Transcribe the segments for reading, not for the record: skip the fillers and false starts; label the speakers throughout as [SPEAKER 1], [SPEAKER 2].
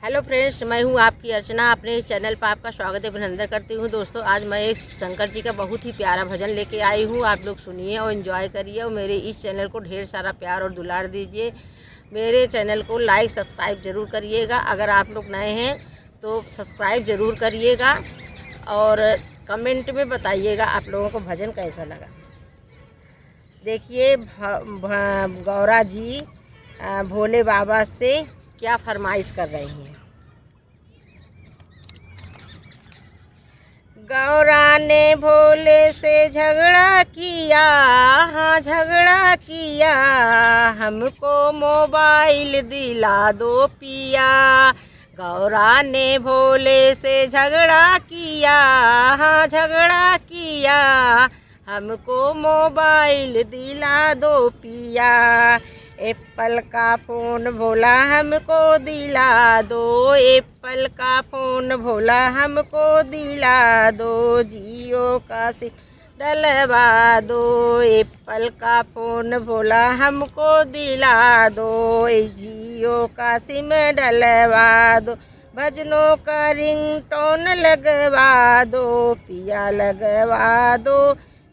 [SPEAKER 1] Hello friends, मैं हूं आपकी अर्चना। अपने इस चैनल पर आपका स्वागत है, अभिनंदन करती हूं। दोस्तों, आज मैं एक शंकर जी का बहुत ही प्यारा भजन लेके आई हूं। आप लोग सुनिए और एंजॉय करिए और मेरे इस चैनल को ढेर सारा प्यार और दुलार दीजिए। मेरे चैनल को लाइक सब्सक्राइब ज़रूर करिएगा। अगर आप लोग नए हैं तो सब्सक्राइब ज़रूर करिएगा और कमेंट में बताइएगा आप लोगों को भजन कैसा लगा। देखिए गौरा जी भोले बाबा से क्या फरमाइश कर रही हैं। गौरा ने भोले से झगड़ा किया, हाँ झगड़ा किया, हमको मोबाइल दिला दो पिया। गौरा ने भोले से झगड़ा किया, हाँ झगड़ा किया, हमको मोबाइल दिला दो पिया। एप्पल का फ़ोन भोला हमको दिला दो, एप्पल का फ़ोन भोला हमको दिला दो, जियो का सिम डलवा दो। एप्पल का फ़ोन भोला हमको दिला दो, जियो का सिम डलवा दो। भजनों का रिंगटोन लगवा दो पिया, लगवा दो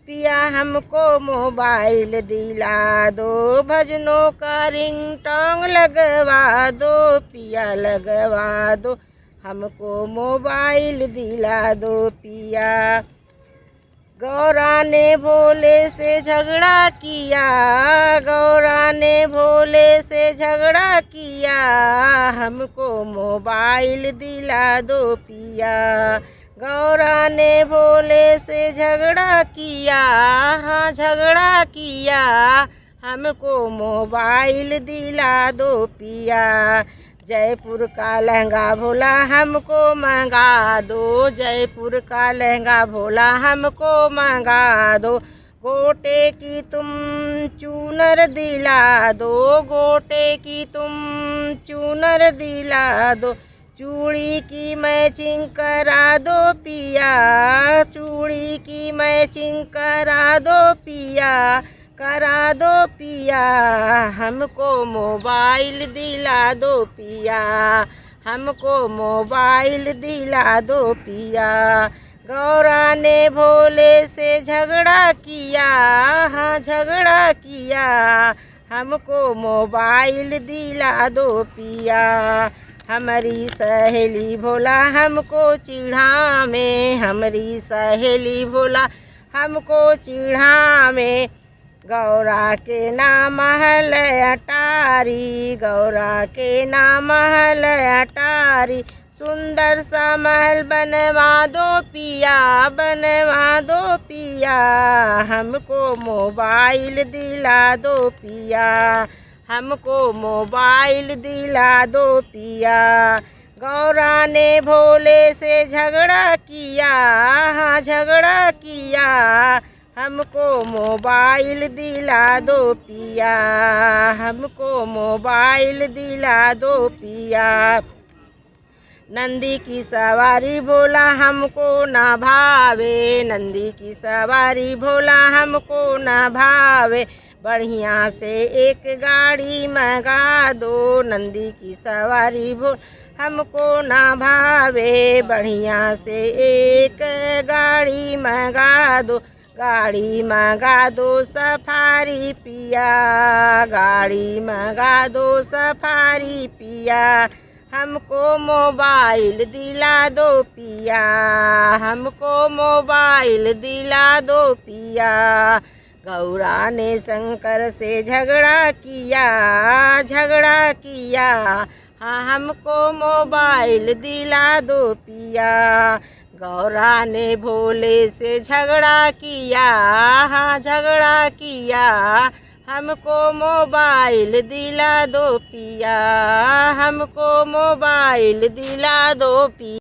[SPEAKER 1] पिया, हमको मोबाइल दिला दो। भजनों का रिंगटोन लगवा दो पिया, लगवा दो, हमको मोबाइल दिला दो पिया। गौरा ने भोले से झगड़ा किया, गौरा ने भोले से झगड़ा किया, हमको मोबाइल दिला दो पिया। गौरा ने भोले से झगड़ा किया, हाँ झगड़ा किया, हमको मोबाइल दिला दो पिया। जयपुर का लहंगा भोला हमको मंगा दो, जयपुर का लहंगा भोला हमको मंगा दो। गोटे की तुम चूनर दिला दो, गोटे की तुम चूनर दिला दो। चूड़ी की मैचिंग करा दो पिया, चूड़ी की मैचिंग करा दो पिया, करा दो पिया, हमको मोबाइल दिला दो पिया, हमको मोबाइल दिला दो पिया। गौरा ने भोले से झगड़ा किया, हाँ झगड़ा किया, हमको मोबाइल दिला दो पिया। हमारी सहेली भोला हमको चिढ़ा में, हमारी सहेली भोला हमको चिढ़ा में। गौरा के नाम महल अटारी, गौरा के नाम महल अटारी, सुंदर सा महल बनवा दो पिया, बनवा दो पिया, हमको मोबाइल दिला दो पिया, हमको मोबाइल दिला दो पिया। गौरा ने भोले से झगड़ा किया, हाँ झगड़ा किया, हमको मोबाइल दिला दो पिया, हमको मोबाइल दिला दो पिया। नंदी की सवारी भोला हमको ना भावे, नंदी की सवारी भोला हमको ना भावे, बढ़िया से एक गाड़ी मंगा दो। नंदी की सवारी भोल हमको ना भावे, बढ़िया से एक गाड़ी मंगा दो, गाड़ी मंगा दो सफारी पिया, गाड़ी मंगा दो सफारी पिया, हमको मोबाइल दिला दो पिया, हमको मोबाइल दिला दो पिया। गौरा ने शंकर से झगड़ा किया, झगड़ा किया, हाँ हमको मोबाइल दिला दो पिया। गौरा ने भोले से झगड़ा किया, हाँ झगड़ा किया, हमको मोबाइल दिला दो पिया, हमको मोबाइल दिला दो पिया।